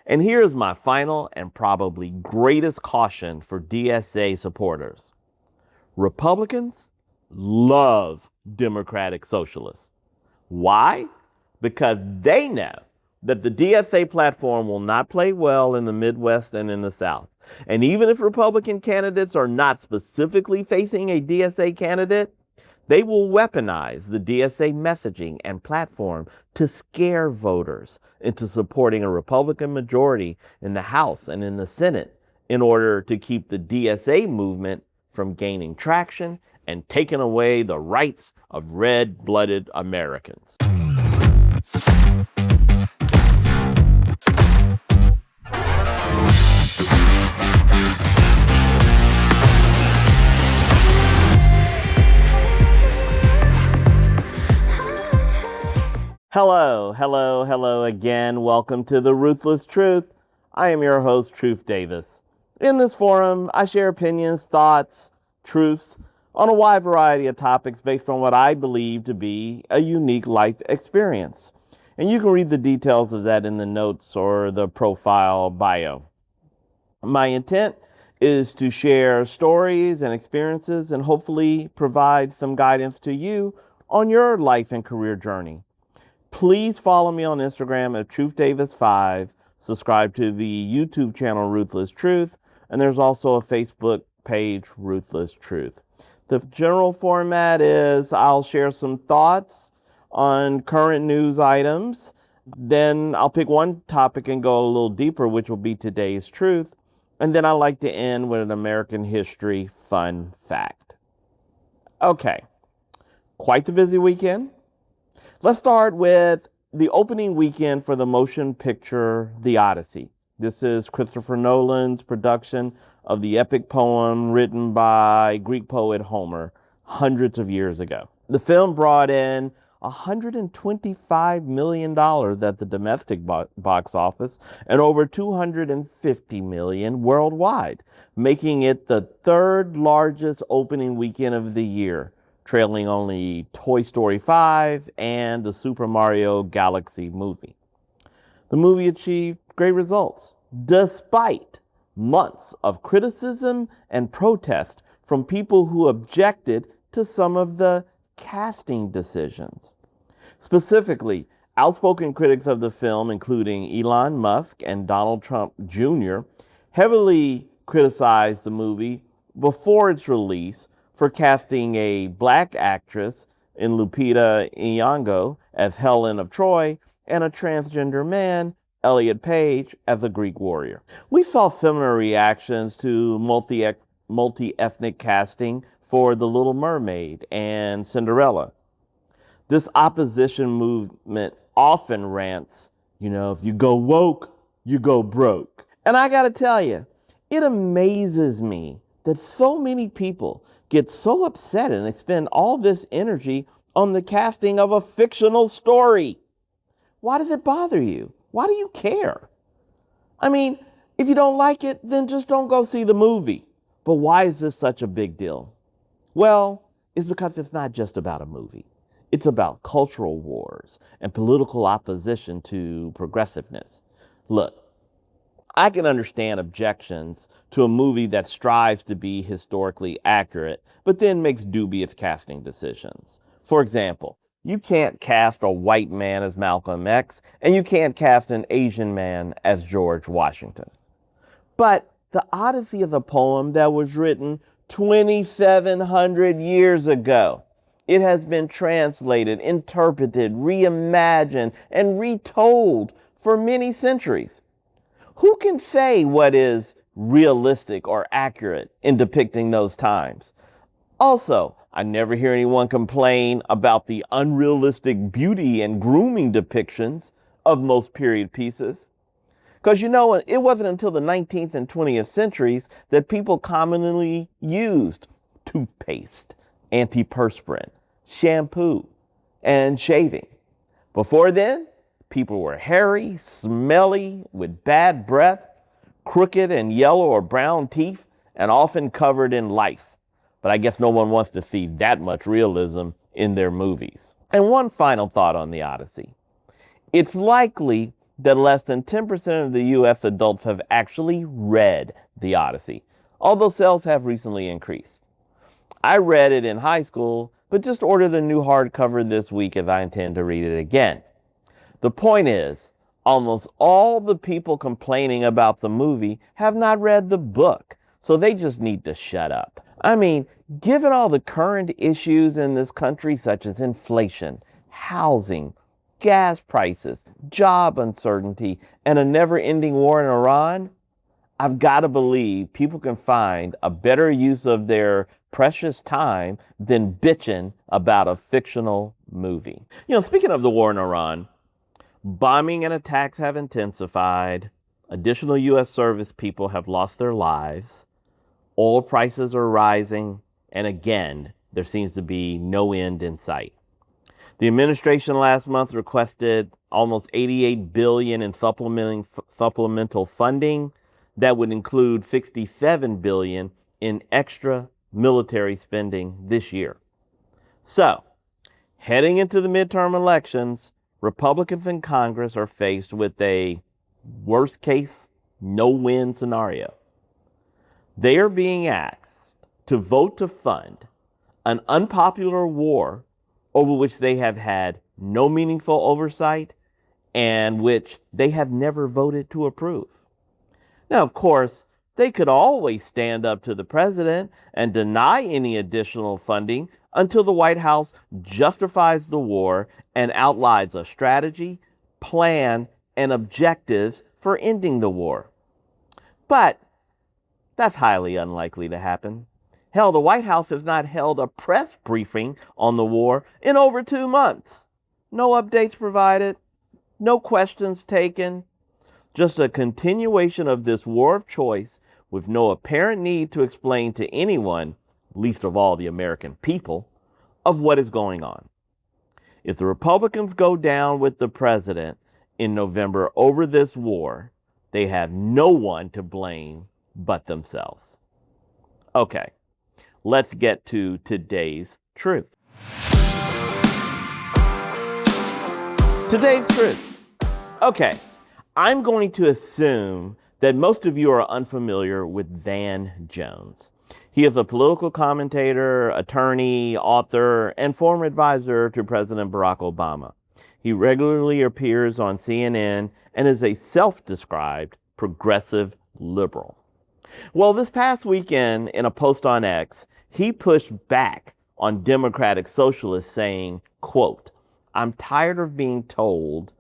And here's my final and probably greatest caution for DSA supporters. Republicans love Democratic Socialists. Why? Because they know that the DSA platform will not play well in the Midwest and in the South. And even if Republican candidates are not specifically facing a DSA candidate, they will weaponize the DSA messaging and platform to scare voters into supporting a Republican majority in the House and in the Senate in order to keep the DSA movement from gaining traction and taking away the rights of red-blooded Americans. Hello again. Welcome to The Ruthless Truth. I am your host, Truth Davis. In this forum, I share opinions, thoughts, truths on a wide variety of topics based on what I believe to be a unique life experience. And you can read the details of that in the notes or the profile bio. My intent is to share stories and experiences and hopefully provide some guidance to you on your life and career journey. Please follow me on Instagram at TruthDavis5, subscribe to the YouTube channel Ruthless Truth, and there's also a Facebook page, Ruthless Truth. The general format is I'll share some thoughts on current news items, then I'll pick one topic and go a little deeper, which will be today's truth, and then I like to end with an American history fun fact. Okay, quite the busy weekend. Let's start with the opening weekend for the motion picture, The Odyssey. This is Christopher Nolan's production of the epic poem written by Greek poet Homer hundreds of years ago. The film brought in $125 million at the domestic box office and over $250 million worldwide, making it the third largest opening weekend of the year, trailing only Toy Story 5 and the Super Mario Galaxy movie. The movie achieved great results, despite months of criticism and protest from people who objected to some of the casting decisions. Specifically, outspoken critics of the film, including Elon Musk and Donald Trump Jr., heavily criticized the movie before its release for casting a black actress in Lupita Nyong'o as Helen of Troy and a transgender man, Elliot Page, as a Greek warrior. We saw similar reactions to multi-ethnic casting for The Little Mermaid and Cinderella. This opposition movement often rants, if you go woke, you go broke. And I gotta tell you, it amazes me that so many people get so upset and expend all this energy on the casting of a fictional story. Why does it bother you? Why do you care? I mean, if you don't like it, then just don't go see the movie. But why is this such a big deal? Well, it's because it's not just about a movie. It's about cultural wars and political opposition to progressiveness. Look, I can understand objections to a movie that strives to be historically accurate, but then makes dubious casting decisions. For example, you can't cast a white man as Malcolm X, and you can't cast an Asian man as George Washington. But The Odyssey is a poem that was written 2,700 years ago. It has been translated, interpreted, reimagined, and retold for many centuries. Who can say what is realistic or accurate in depicting those times? Also, I never hear anyone complain about the unrealistic beauty and grooming depictions of most period pieces. Because it wasn't until the 19th and 20th centuries that people commonly used toothpaste, antiperspirant, shampoo, and shaving. Before then, people were hairy, smelly, with bad breath, crooked and yellow or brown teeth, and often covered in lice. But I guess no one wants to see that much realism in their movies. And one final thought on The Odyssey. It's likely that less than 10% of the U.S. adults have actually read the Odyssey, although sales have recently increased. I read it in high school, but just ordered the new hardcover this week as I intend to read it again. The point is, almost all the people complaining about the movie have not read the book, so they just need to shut up. I mean, given all the current issues in this country, such as inflation, housing, gas prices, job uncertainty, and a never-ending war in Iran, I've got to believe people can find a better use of their precious time than bitching about a fictional movie. Speaking of the war in Iran, bombing and attacks have intensified. Additional U.S. service people have lost their lives. Oil prices are rising. And again, there seems to be no end in sight. The administration last month requested almost $88 billion in supplemental funding. That would include $67 billion in extra military spending this year. So, heading into the midterm elections, Republicans in Congress are faced with a worst case, no-win scenario. They are being asked to vote to fund an unpopular war over which they have had no meaningful oversight and which they have never voted to approve. Now, of course, they could always stand up to the president and deny any additional funding until the White House justifies the war and outlines a strategy, plan, and objectives for ending the war. But that's highly unlikely to happen. Hell, the White House has not held a press briefing on the war in over 2 months. No updates provided, no questions taken, just a continuation of this war of choice with no apparent need to explain to anyone, least of all the American people, of what is going on. If the Republicans go down with the president in November over this war, they have no one to blame but themselves. Okay, let's get to today's truth. Today's truth. Okay, I'm going to assume that most of you are unfamiliar with Van Jones. He is a political commentator, attorney, author, and former advisor to President Barack Obama. He regularly appears on CNN and is a self-described progressive liberal. Well, this past weekend, in a post on X, he pushed back on Democratic Socialists saying, quote, "I'm tired of being told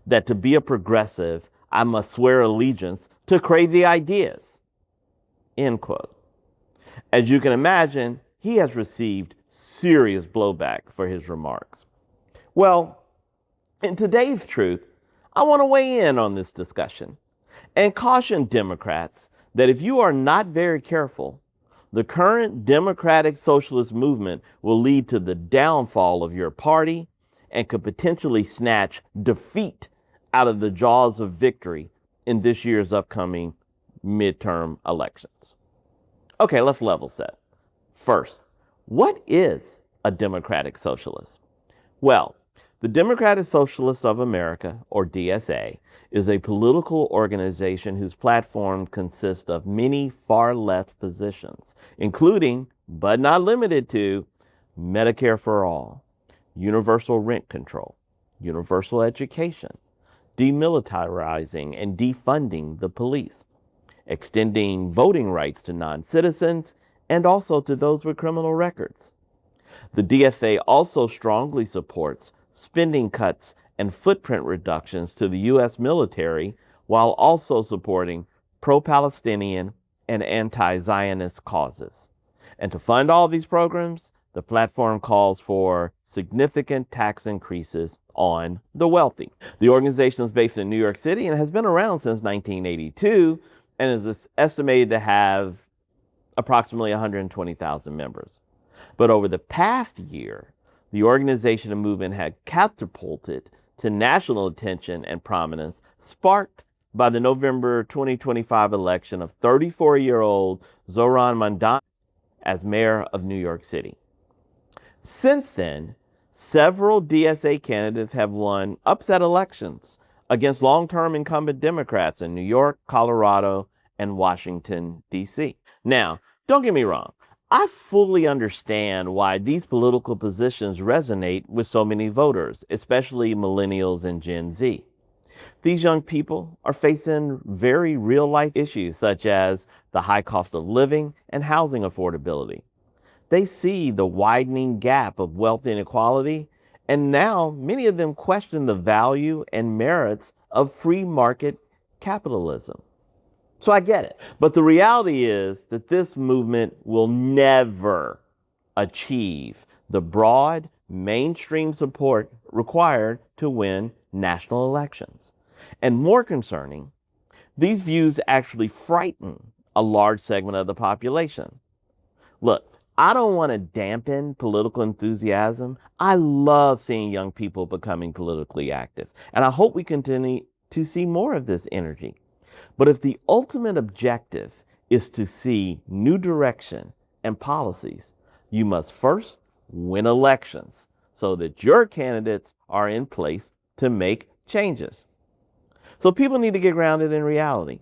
that to be a progressive, I must swear allegiance to crazy ideas," end quote. As you can imagine, he has received serious blowback for his remarks. Well, in today's truth, I want to weigh in on this discussion and caution Democrats that if you are not very careful, the current Democratic Socialist movement will lead to the downfall of your party and could potentially snatch defeat out of the jaws of victory in this year's upcoming midterm elections. Okay, let's level set. First, what is a Democratic Socialist? Well, the Democratic Socialist of America, or DSA, is a political organization whose platform consists of many far-left positions, including, but not limited to, Medicare for all, universal rent control, universal education, demilitarizing and defunding the police, extending voting rights to non-citizens and also to those with criminal records. The DSA also strongly supports spending cuts and footprint reductions to the U.S. military while also supporting pro-Palestinian and anti-Zionist causes. And to fund all these programs, the platform calls for significant tax increases on the wealthy. The organization is based in New York City and has been around since 1982 and is estimated to have approximately 120,000 members. But over the past year, the organization and movement had catapulted to national attention and prominence, sparked by the November 2025 election of 34-year-old Zohran Mamdani as mayor of New York City. Since then, several DSA candidates have won upset elections against long-term incumbent Democrats in New York, Colorado, and Washington, D.C. Now, don't get me wrong. I fully understand why these political positions resonate with so many voters, especially millennials and Gen Z. These young people are facing very real-life issues such as the high cost of living and housing affordability. They see the widening gap of wealth inequality, and now many of them question the value and merits of free market capitalism. So I get it. But the reality is that this movement will never achieve the broad mainstream support required to win national elections. And more concerning, these views actually frighten a large segment of the population. Look, I don't want to dampen political enthusiasm. I love seeing young people becoming politically active, and I hope we continue to see more of this energy. But if the ultimate objective is to see new direction and policies, you must first win elections so that your candidates are in place to make changes. So people need to get grounded in reality.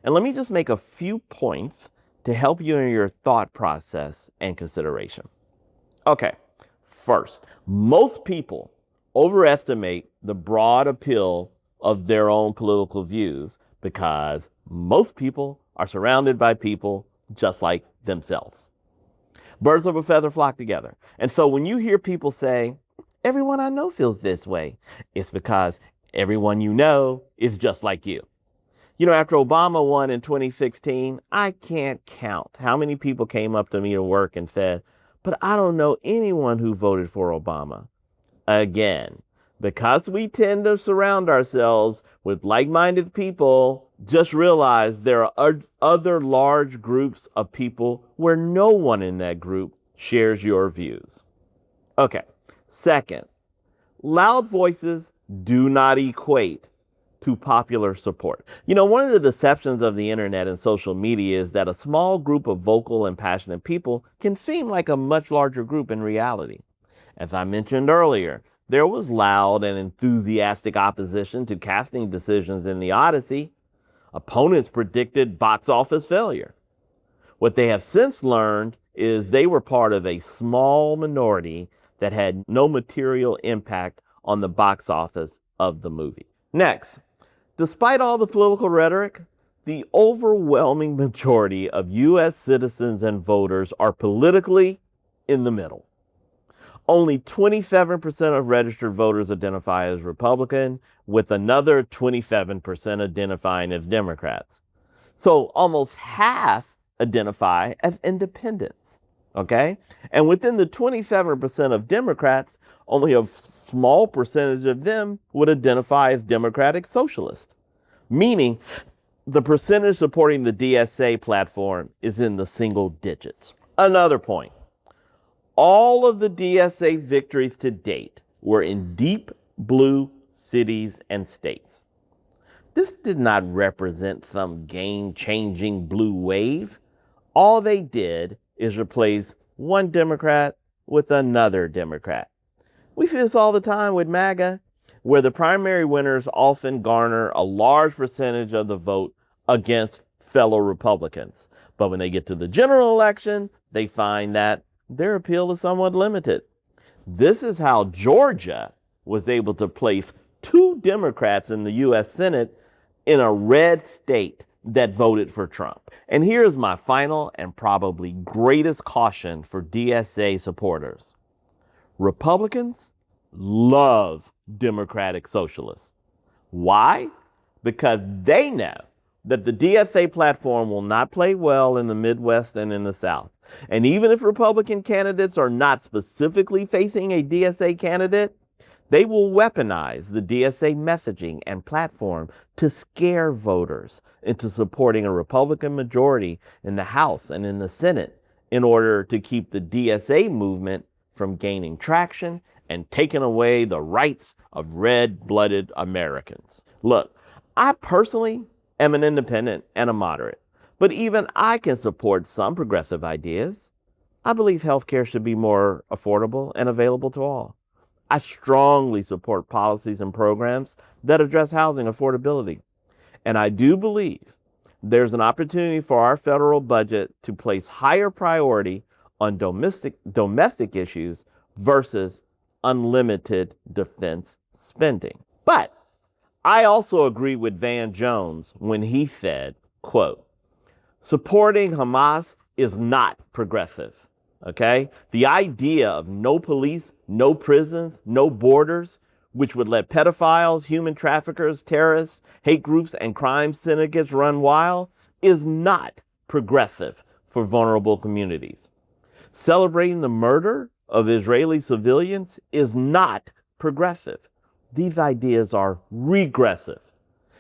And let me just make a few points to help you in your thought process and consideration. Okay, first, most people overestimate the broad appeal of their own political views because most people are surrounded by people just like themselves. Birds of a feather flock together. And so when you hear people say, everyone I know feels this way, it's because everyone you know is just like you. You know, after Obama won in 2016, I can't count how many people came up to me at work and said, but I don't know anyone who voted for Obama. Again, because we tend to surround ourselves with like-minded people, just realize there are other large groups of people where no one in that group shares your views. Okay, second, loud voices do not equate to popular support. You know, one of the deceptions of the internet and social media is that a small group of vocal and passionate people can seem like a much larger group in reality. As I mentioned earlier, there was loud and enthusiastic opposition to casting decisions in the Odyssey. Opponents predicted box office failure. What they have since learned is they were part of a small minority that had no material impact on the box office of the movie. Next, despite all the political rhetoric, the overwhelming majority of U.S. citizens and voters are politically in the middle. Only 27% of registered voters identify as Republican, with another 27% identifying as Democrats. So almost half identify as independents, okay? And within the 27% of Democrats, only a small percentage of them would identify as Democratic Socialist, meaning the percentage supporting the DSA platform is in the single digits. Another point. All of the DSA victories to date were in deep blue cities and states. This did not represent some game-changing blue wave. All they did is replace one Democrat with another Democrat. We see this all the time with MAGA, where the primary winners often garner a large percentage of the vote against fellow Republicans. But when they get to the general election, they find that their appeal is somewhat limited. This is how Georgia was able to place 2 Democrats in the U.S. Senate in a red state that voted for Trump. And here's my final and probably greatest caution for DSA supporters. Republicans love Democratic Socialists. Why? Because they know that the DSA platform will not play well in the Midwest and in the South. And even if Republican candidates are not specifically facing a DSA candidate, they will weaponize the DSA messaging and platform to scare voters into supporting a Republican majority in the House and in the Senate in order to keep the DSA movement from gaining traction and taking away the rights of red-blooded Americans. Look, I personally am an independent and a moderate, but even I can support some progressive ideas. I believe healthcare should be more affordable and available to all. I strongly support policies and programs that address housing affordability. And I do believe there's an opportunity for our federal budget to place higher priority on domestic issues versus unlimited defense spending. But I also agree with Van Jones when he said, quote, supporting Hamas is not progressive. Okay? The idea of no police, no prisons, no borders, which would let pedophiles, human traffickers, terrorists, hate groups, and crime syndicates run wild, is not progressive for vulnerable communities. Celebrating the murder of Israeli civilians is not progressive. These ideas are regressive.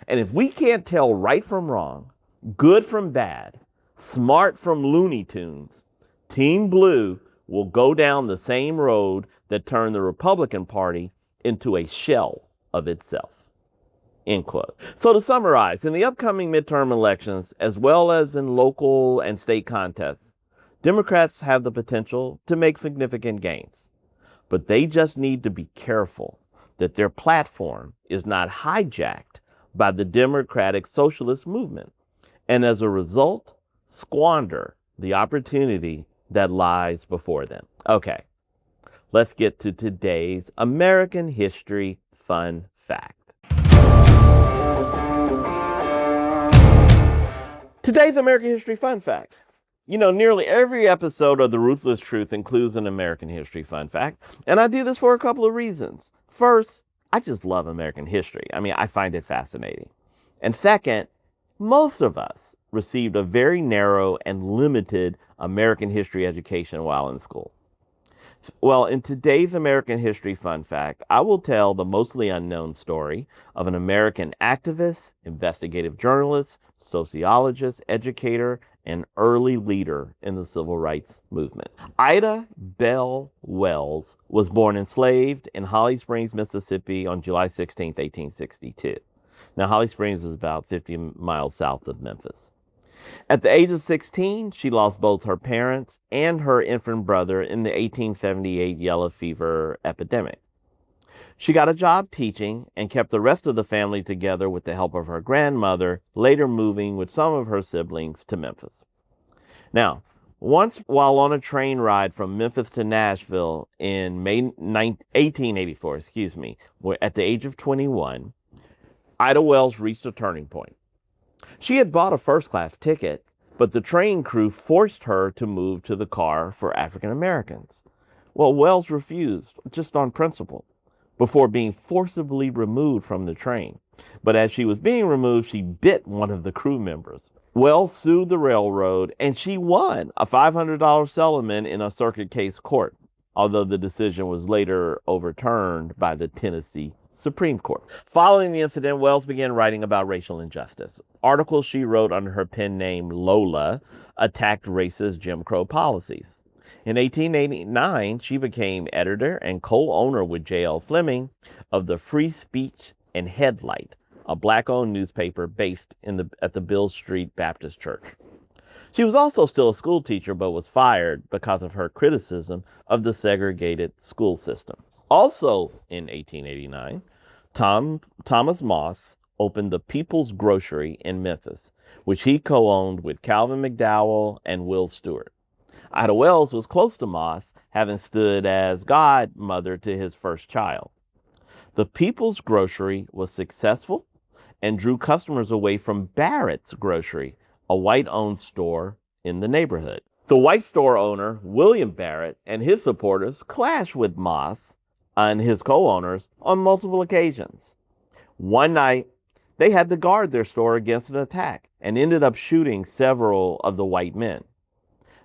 And if we can't tell right from wrong, good from bad, smart from Looney Tunes, Team Blue will go down the same road that turned the Republican Party into a shell of itself. End quote. So to summarize, in the upcoming midterm elections, as well as in local and state contests, Democrats have the potential to make significant gains. But they just need to be careful that their platform is not hijacked by the Democratic Socialist movement, and as a result, squander the opportunity that lies before them. Okay, let's get to today's American History Fun Fact. Today's American History Fun Fact. You know, nearly every episode of The Ruthless Truth includes an American History Fun Fact, and I do this for a couple of reasons. First, I just love American history. I mean, I find it fascinating. And second, most of us received a very narrow and limited American history education while in school. Well, in today's American History Fun Fact, I will tell the mostly unknown story of an American activist, investigative journalist, sociologist, educator, and early leader in the civil rights movement. Ida Bell Wells was born enslaved in Holly Springs, Mississippi on July 16, 1862. Now, Holly Springs is about 50 miles south of Memphis. At the age of 16, she lost both her parents and her infant brother in the 1878 yellow fever epidemic. She got a job teaching and kept the rest of the family together with the help of her grandmother, later moving with some of her siblings to Memphis. Now, once while on a train ride from Memphis to Nashville in May 1884, at the age of 21, Ida Wells reached a turning point. She had bought a first-class ticket, but the train crew forced her to move to the car for African Americans. Well, Wells refused, just on principle, before being forcibly removed from the train. But as she was being removed, she bit one of the crew members. Wells sued the railroad, and she won a $500 settlement in a circuit case court, although the decision was later overturned by the Tennessee Supreme Court. Following the incident, Wells began writing about racial injustice. Articles she wrote under her pen name Lola attacked racist Jim Crow policies. In 1889, she became editor and co-owner with J.L. Fleming of the Free Speech and Headlight, a black-owned newspaper based at the Bill Street Baptist Church. She was also still a school teacher, but was fired because of her criticism of the segregated school system. Also in 1889, Thomas Moss opened the People's Grocery in Memphis, which he co-owned with Calvin McDowell and Will Stewart. Ida Wells was close to Moss, having stood as godmother to his first child. The People's Grocery was successful and drew customers away from Barrett's Grocery, a white-owned store in the neighborhood. The white store owner, William Barrett, and his supporters clashed with Moss and his co-owners on multiple occasions. One night, they had to guard their store against an attack and ended up shooting several of the white men.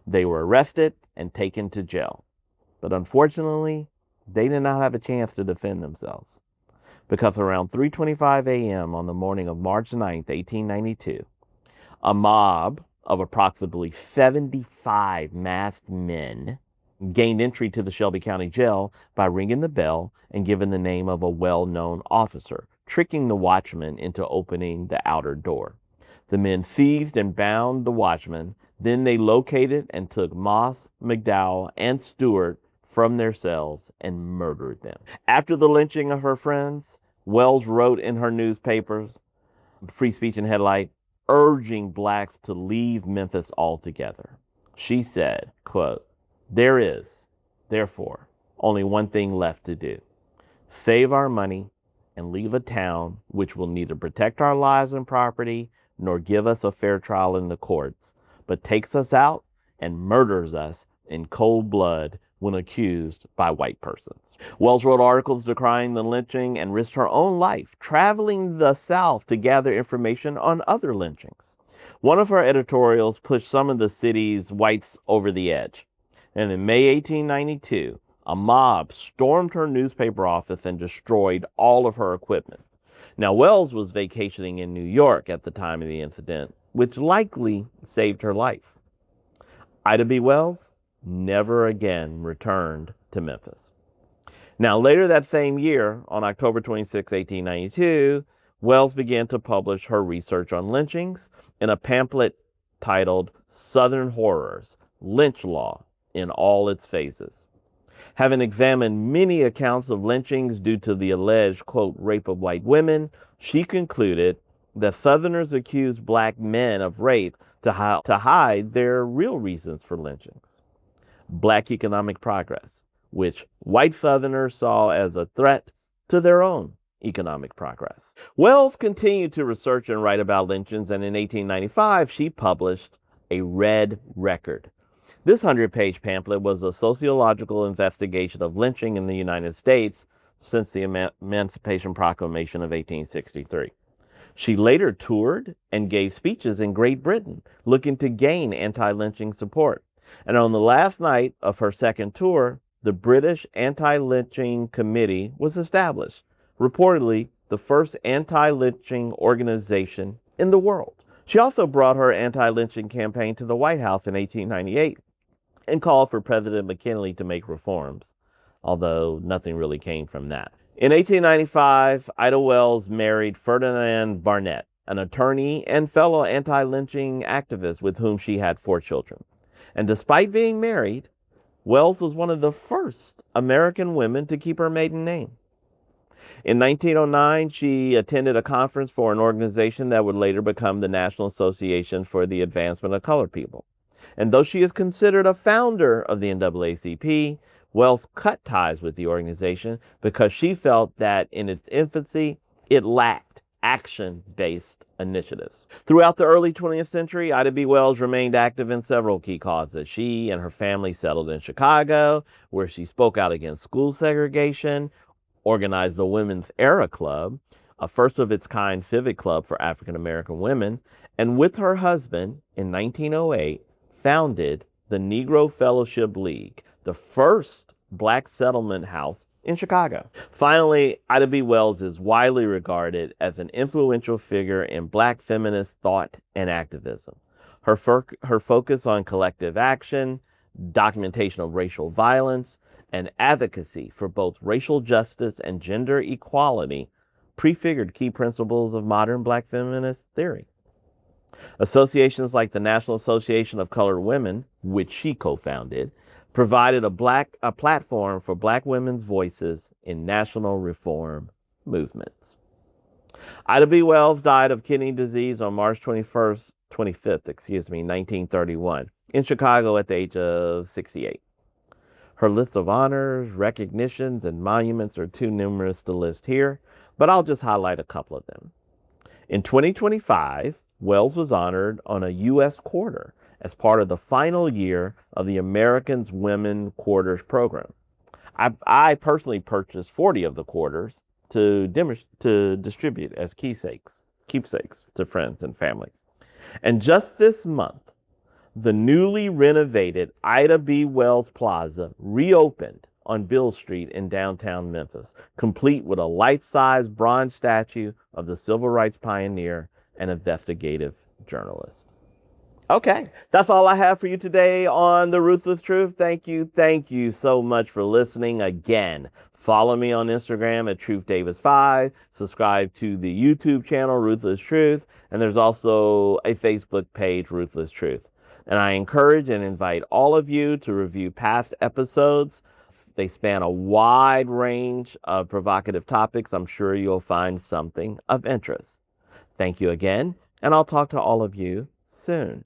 They were arrested and taken to jail. But unfortunately, they did not have a chance to defend themselves, because around 3:25 a.m. on the morning of March 9, 1892, a mob of approximately 75 masked men gained entry to the Shelby County Jail by ringing the bell and giving the name of a well-known officer, tricking the watchman into opening the outer door. The men seized and bound the watchman. Then they located and took Moss, McDowell, and Stewart from their cells and murdered them. After the lynching of her friends, Wells wrote in her newspapers, Free Speech and Headlight, urging blacks to leave Memphis altogether. She said, quote, "There is, therefore, only one thing left to do. Save our money and leave a town which will neither protect our lives and property nor give us a fair trial in the courts, but takes us out and murders us in cold blood when accused by white persons." Wells wrote articles decrying the lynching and risked her own life, traveling the South to gather information on other lynchings. One of her editorials pushed some of the city's whites over the edge. And in May 1892, a mob stormed her newspaper office and destroyed all of her equipment. Now, Wells was vacationing in New York at the time of the incident, which likely saved her life. Ida B. Wells never again returned to Memphis. Now, later that same year, on October 26, 1892, Wells began to publish her research on lynchings in a pamphlet titled Southern Horrors, Lynch Law in All Its Phases. Having examined many accounts of lynchings due to the alleged, quote, rape of white women, she concluded that Southerners accused black men of rape to hide their real reasons for lynchings. Black economic progress, which white Southerners saw as a threat to their own economic progress. Wells continued to research and write about lynchings, and in 1895, she published A Red Record. This 100-page pamphlet was a sociological investigation of lynching in the United States since the Emancipation Proclamation of 1863. She later toured and gave speeches in Great Britain, looking to gain anti-lynching support. And on the last night of her second tour, the British Anti-Lynching Committee was established, reportedly the first anti-lynching organization in the world. She also brought her anti-lynching campaign to the White House in 1898 and called for President McKinley to make reforms, although nothing really came from that. In 1895, Ida Wells married Ferdinand Barnett, an attorney and fellow anti-lynching activist with whom she had 4 children. And despite being married, Wells was one of the first American women to keep her maiden name. In 1909, she attended a conference for an organization that would later become the National Association for the Advancement of Colored People. And though she is considered a founder of the NAACP, Wells cut ties with the organization because she felt that in its infancy, it lacked action-based initiatives. Throughout the early 20th century, Ida B. Wells remained active in several key causes. She and her family settled in Chicago, where she spoke out against school segregation, organized the Women's Era Club, a first-of-its-kind civic club for African-American women, and with her husband, in 1908, founded the Negro Fellowship League, the first black settlement house in Chicago. Finally, Ida B. Wells is widely regarded as an influential figure in black feminist thought and activism. Her focus on collective action, documentation of racial violence, and advocacy for both racial justice and gender equality prefigured key principles of modern black feminist theory. Associations like the National Association of Colored Women, which she co-founded, provided a platform for black women's voices in national reform movements. Ida B. Wells died of kidney disease on March 25th, 1931, in Chicago at the age of 68. Her list of honors, recognitions, and monuments are too numerous to list here, but I'll just highlight a couple of them. In 2025, Wells was honored on a U.S. quarter as part of the final year of the Americans Women Quarters program. I personally purchased 40 of the quarters to distribute as keepsakes to friends and family. And just this month, the newly renovated Ida B. Wells Plaza reopened on Beale Street in downtown Memphis, complete with a life-size bronze statue of the civil rights pioneer and investigative journalist. Okay, that's all I have for you today on The Ruthless Truth. Thank you so much for listening. Again, follow me on Instagram at TruthDavis5, subscribe to the YouTube channel Ruthless Truth, and there's also a Facebook page, Ruthless Truth. And I encourage and invite all of you to review past episodes They span a wide range of provocative topics. I'm sure you'll find something of interest. Thank you again, and I'll talk to all of you soon.